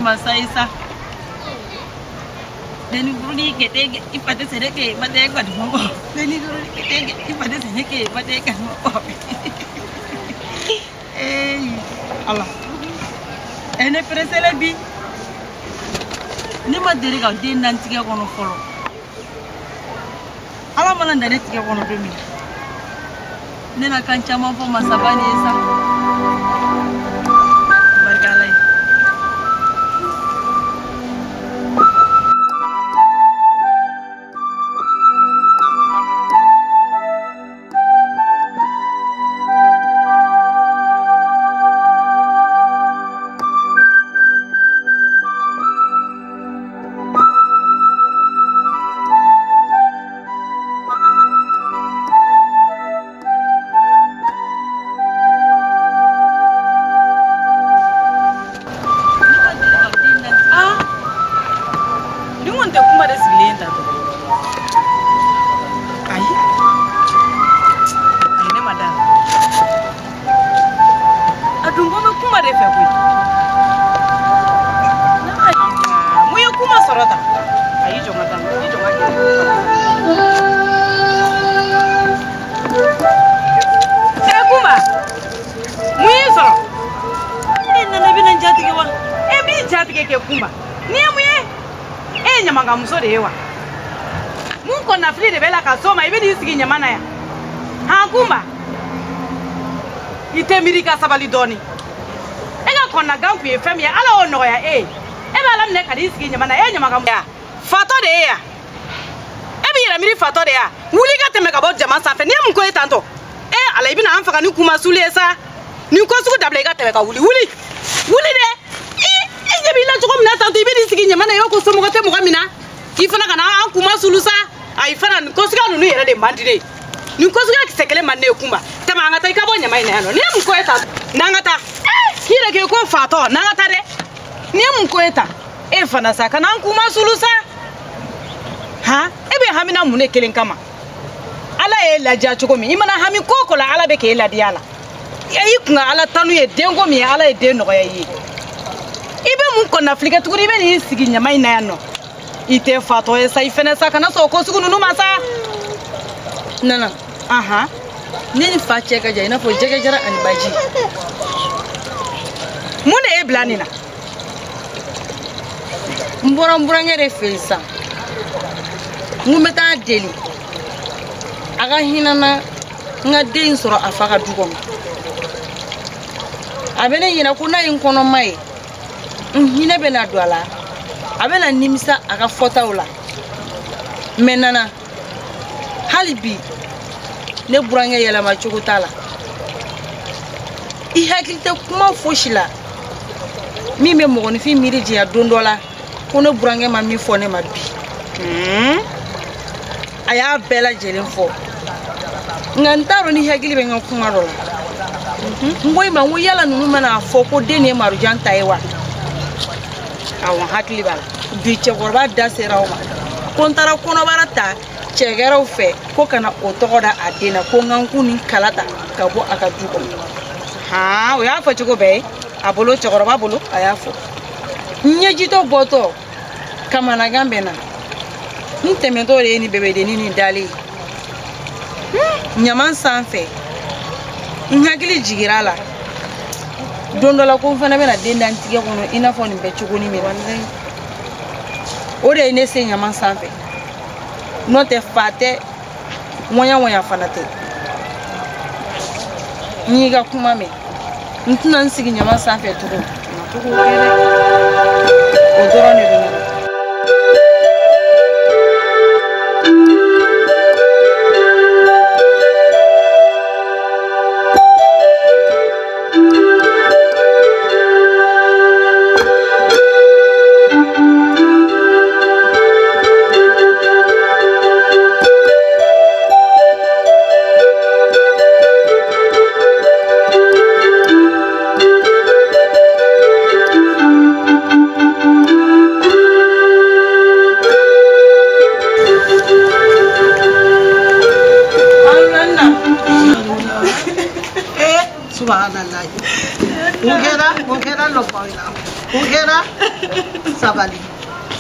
Masaisa Deni guri ketege ipate sereke mate kwat mo Deni guri ketege ipate sereke mate kan mo Allah ene presele bi ni ma diri ka den nan tige kono folo ala mana ndane tige kono be mi nena kan chama fo masabani esa barkalai nyamana ya ha kumba itemirika sabali doni ega konna ganku e fami ala ono ya e ba lam ne kadisi nyamana nyamaka ya fato de ya e bi yira miri fato de ya wuli ka teme ka bo jama safe ne mun ko etanto ala ibina an faka ni kuma sulesa ni ko su dable ka teme ka wuli de e je bi la tuko mina tanto ibini sigi nyamana yo ko so mo ko te mo kamina ifana kana an kuma sulusa ai fana nkosuka nunu yere de mandire ni nkosuka kisekele manne kumba tama ngata ikabo nyama ina yano ni mkoeta nangata kire ke ko fato nangata de ni mkoeta e fana saka nan kuma sulusa ha ebe hamina mune kelen kama ala e laja chuko mi imana hami koko la ala be ke la diala yi kunga ala tanu ye dengo mi ala e de no ya yi ibe mun ko na flika tukuri be ni sigi nyama ina yano ite fato e sai fene saka na so ko sugu nunu masa nana aha ni fa cheka ja ina fo jege jara an baji mune e blanina mbora ngere felsa ngumeta deli aga hinana nga dein soro afaka dugom abene yina kuna yin kono mai hina bena doala abena nimisa aga fotawla menana halibi ne burange yela ma chukutala I hakili tɛ kuma fosi la min bɛ mɔgɔninfin miiri diɲɛ don dɔ la ko ne burankɛ ma min fɔ ne ma bi a y'a bɛɛ lajɛlen fɔ nka n t'a dɔn ni hakili bɛ n ka kuma dɔ la n ko i ma n ko yala ninnu mana fɔ ko den nin ye Marujan ta ye wa awɔ hakili b'a la bi cɛkɔrɔba da sera o ma ko n taara kɔnɔbara ta cɛgɛrɛw fɛ ko kana o tɔgɔ da a den na ko n ka n kun ni kala ta ka bɔ a ka du kɔnɔ o y'a fɔ cogo bɛɛ ye a bolo cɛkɔrɔba bolo a y'a fɔ ɲɛjitɔ bɔtɔ kamanagan bɛ na n tɛmɛtɔ de ye ni bɛbɛdenni ni dalen ɲaman sanfɛ n hakili jigira la don dɔ la ko n fana bɛna den da n tigɛ kɔnɔ i n'a fɔ nin bɛ cogo ni min o de ye ne se ɲaman sanfɛ n'o tɛ fa tɛ ŋɔɲa fana tɛ n y'i ka kuma mɛn n tɛna n sigi ɲaman sanfɛ tugun o dɔrɔn de bɛ ne la.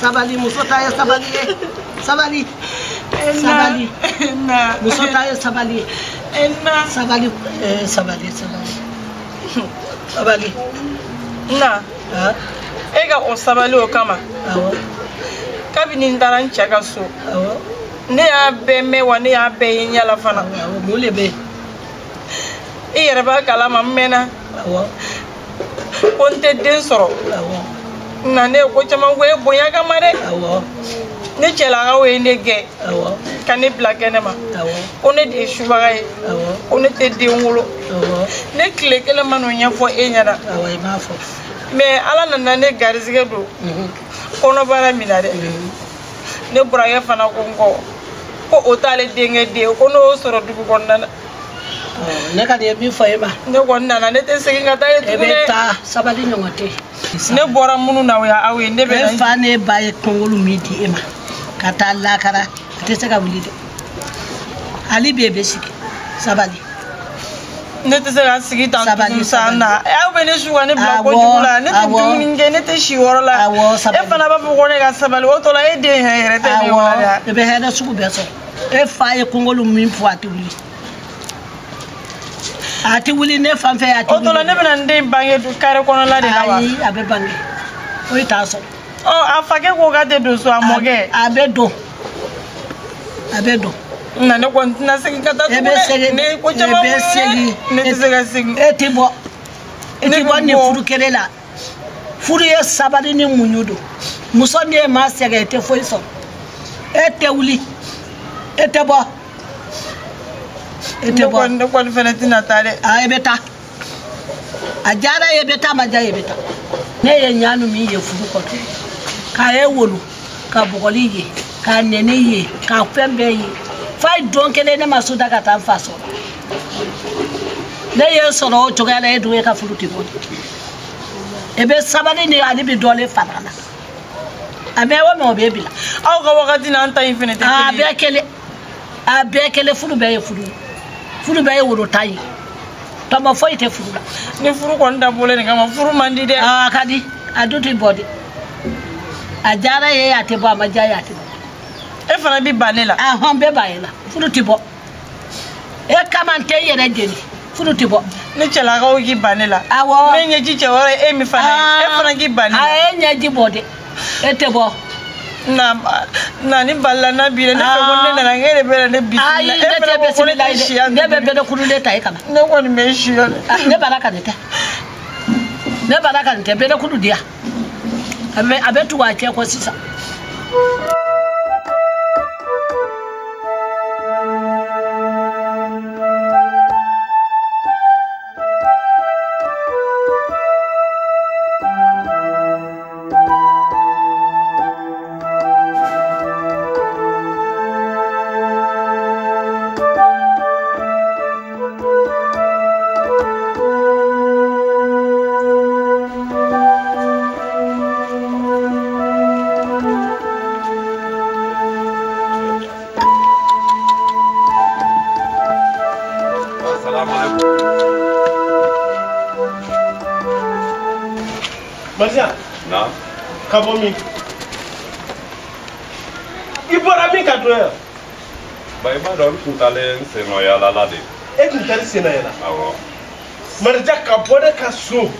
Sabali musota ya sabali musota ya sabali na ega o sabali o kama kabini ndara nchaka so ne ya be mewa ne ya be nyala fana mole be e yere ba kala mamena konte den soro na ne ko chama we bonya kamare ne chela ga we ne ge kane black enema on est des chouvarais on était des ngolo ne clé que le manu nya fo e nyada mais ala na ne garizige do kono bara minade ne buraye fana ko o tale denge de ko no soro dugu konnana ne ka de bi fo e ba ne konnana ne te segi ngata e beta sabali nyongote ne bora munu na we awe ne be fa ne baye kongolu midi ema kata lakara te se ka wulide ali bebe siki sabali ne te se ka sigi tan sana e be ne shuwa ne bla ko jula ne te dumi nge ne te shi woro la e fana ba ko ne ga sabali o to la e de here te be wala e be heda suku be so e fa e kongolu mi fu ati wuli ne fanfɛ ati o to la ne bena nden bange du kare kono la de la wa ayi a bɛ bange o yi t'a sɔrɔ a fakɛ ko ka tɛ don so a mɔkɛ a bɛ don na ne kɔni tɛna segin ka taa tugun ne ko caman mun ne tɛ se ka segin e tɛ bɔ ni furu kɛlɛ la furu ye sabali ni muɲu don muso ni ye maa sɛgɛn e tɛ foyi sɔrɔ e tɛ wuli e tɛ bɔ ne kɔni fana tɛna taa dɛ e bɛ taa a diyara e bɛ taa ma diya e bɛ taa ne ye ɲanu min ye furu kɔnɔ k'a ye wolo ka bɔgɔli ye k'a nɛnɛ ye k'a fɛn bɛɛ ye f'a ye don kelen ne ma so da ka taa n fa sɔrɔ ne ye sɔrɔ o cogoya la e dun e ka furu tɛ bɔ e bɛ sabali ni ale bɛ dɔlen fara la a bɛ o mɛ o bɛ bila aw ka wagati n'an ta in fana tɛ kelen a bɛɛ kelen furu bɛɛ ye furu bɛɛ ye woro ta ye tɔmɔ foyi tɛ furu la ni furu kɔni dabɔlen nin kama furu man di dɛ a ka di a dun tɛ bɔ dɛ a diyara ye a tɛ bɔ a ma diya ye a tɛ bɔ e fana bɛ ban ne la hɔn bɛɛ b'a ye la furu tɛ bɔ e kama n tɛ yɛrɛ jeni furu tɛ bɔ ni cɛlakaw k'i ban ne la awɔ ne ɲɛji cɛ wɛrɛ e min fana ye e fana k'i ban ne la a ye ɲɛji bɔ dɛ e tɛ bɔ na ni balila na bi ne fɛ ko ne nana ne de bɛ ne bisimila e fana ko ko ne tɛ siya ne bɛ bɛɛ kuru de ta e kama ne kɔni bɛ siya ne bala ka nin tɛ bɛɛ kuru di yan a bɛ tugu a cɛ kɔ sisan Maria. Na. Kabomi. Ibora mi ka doya. Ba ima do kuntale seno ya la de. E kuntale seno ya la. Awo. Maria ka bode ka so.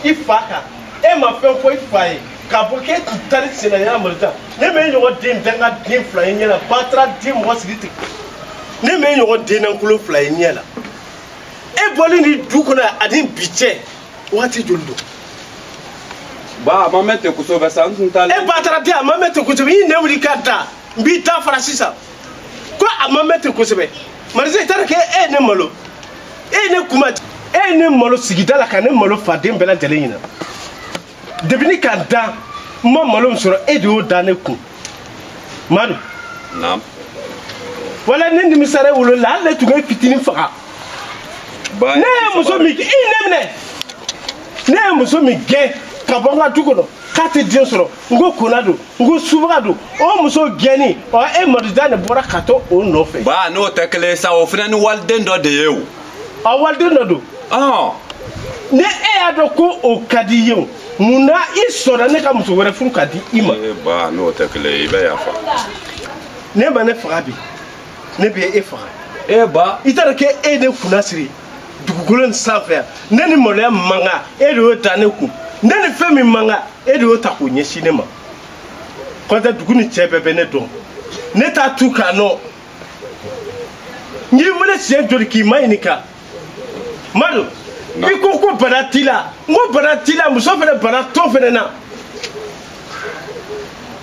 Ifaka. E ma fe ko ifaye. Ka bo ke kuntale seno ya Maria. Ne me nyogo dim denga dim fly nyela batra dim wasiti. Ne me nyogo denan kulo fly nyela. E boli ni dukuna adin biche. Wati joldo. Ba ma mette kusobe san kuntale. E batra dia ma mette kusobe ni ne wuri kata. Mbi ta farasisa. Ko ama mette kusobe. Maria tara ke e ne malo. E ne kuma e ne malo sigidala ka ne malo fadin bela jelina. Debini kan da mo malo msoro e de o da ne ku. Madu. Naam. Wala ne ndi misare wolo la le tu ngai fitini faka. Ba ne muso mi inemne. Ne muso mi ge ka bonga tukono. Ka te din soro ngo konado ngo subagado o muso geni o e modida ne bora kato o no fe. Ba no tekele sa o fina ni walden do de yewu. A walden no do. Ah. Ne e ado ko o kadi yewu. Muna isora ne ka muso wore fun kadi ima. Ba no tekele ibe ya fa. Ne ba ne farabi. Ne be e fara. Ba itara ke e de funasiri dugugolon sanfɛ ne ni mɔlɛ manga e de o ta ne kun ne ni fɛn min manga e de o ta k'o ɲɛsin ne ma kɔntɛ dugu ni cɛ bɛɛ bɛ ne dɔn ne t'a tu k'a nɔ n y'i wele siɲɛ joli k'i ma ɲininka Madu i ko bana t'i la n ko bana t'i la muso fɛnɛ bana t'o fɛnɛ na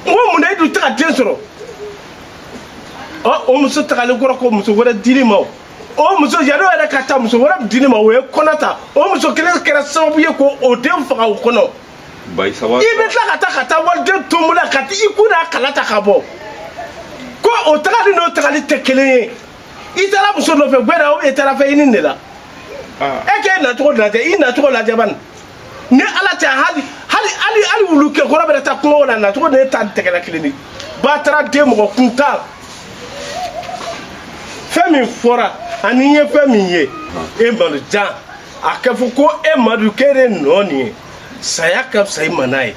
n ko mun na e dun tɛ ka den sɔrɔ o muso tagalen kɔrɔ ko muso wɛrɛ dili ma o muso yaro yɛrɛ ka taa muso wɛrɛ dili ma o ye kɔnɔ ta o muso kelen kɛra sababu ye ko o den faga o kɔnɔ ba isawa i bɛ tila ka taa waliden tombo la ka i kun n'a kala ta ka bɔ ko o tagali n'o tagali tɛ kelen ye i taara muso nɔfɛ gbɛrɛ o e taara fɛ i ni ne la e k'e nacogo lajɛ i nacogo lajɛ bani ni ala tɛ hali wulu kɛ kɔrɔ bɛ taa kungo la nacogo de ye ta tɛgɛla kelen de ba taara den mɔgɔ kun t'a la fɛn min fɔra ani ye fɛn min ye e Madu jan a kɛ fɔ ko e Madu k'e nɔ nin ye saya ka fisa i ma n'a ye.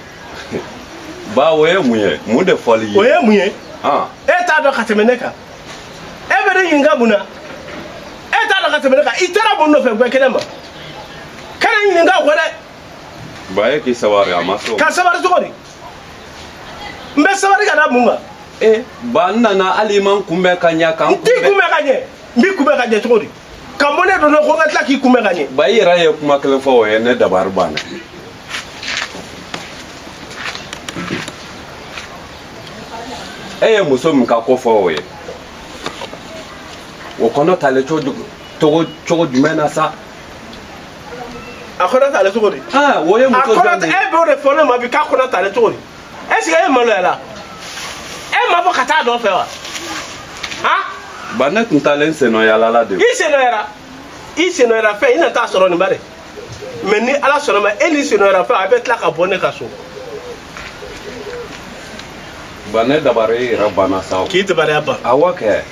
ba o ye mun ye mun de fɔli ye o ye mun ye e t'a dɔn ka tɛmɛ ne kan e bɛ ne ɲininka mun na e t'a dɔn ka tɛmɛ ne kan i taara mun nɔfɛ gbɛ kɛnɛ ma kana ɲininka o kɔ dɛ. ba ye k'i sabari a ma so ka sabari cogo di n bɛ sabari ka da mun kan. ba n nana hali man kunbɛ ka ɲɛ kan n t'i kunbɛ ka ɲɛ n b'i kunbɛ ka ɲɛ cogo di ka bɔ ne dɔn ko n ka tila k'i kunbɛ ka ɲɛ. ba i yɛrɛ ye kuma kelen fɔ o ye ne dabari banna e ye muso min ka ko fɔ o ye o kɔnɔ talen cogo jumɛn na sa a kɔnɔ talen cogo di. o ye muso jɔn de ye e b'o de fɔ ne ma bi k'a kɔnɔ talen cogo di est ce que e maloya la e ma bɔ ka taa dɔ fɛ wa ba ne tun talen senɔyala la de i senɔyara fɛn i na t'a sɔrɔ nin ba de mais ni ala sɔnna ma e ni senɔyara fɛn a bɛ tila ka bɔ ne ka so. ba ne dabari e yɛrɛ banna sa k'i dabariya ban. awɔ kɛ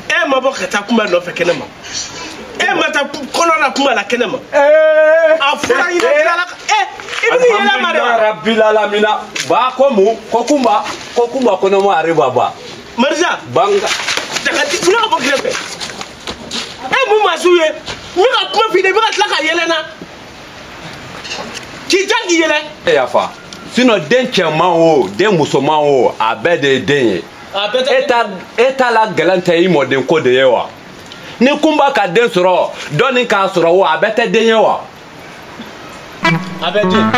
e ma bɔ ka taa kuma nɔfɛ kɛnɛ ma e ma taa kɔnɔ la kuma la kɛnɛ ma a fɔra i bɛ tila la i bɛ ni yɛlɛ ma de wa. alhamdulilayi rabbil alamina ba ko mun ko kumba kɔnɔma arriba ba Marisa banga daga ti fula bɔ kɛrɛfɛ e mun ma s'u ye n bɛ ka kuma f'i ye i bɛ ka tila ka yɛlɛ n na k'i jan k'i yɛlɛ. e yafa sinon den cɛman o den musoman o a bɛɛ de ye den ye e t'a la gɛlɛn tɛ i mɔden ko de ye wa ni kunba ka den sɔrɔ dɔɔni k'a sɔrɔ o a bɛɛ tɛ den ye wa a bɛ den.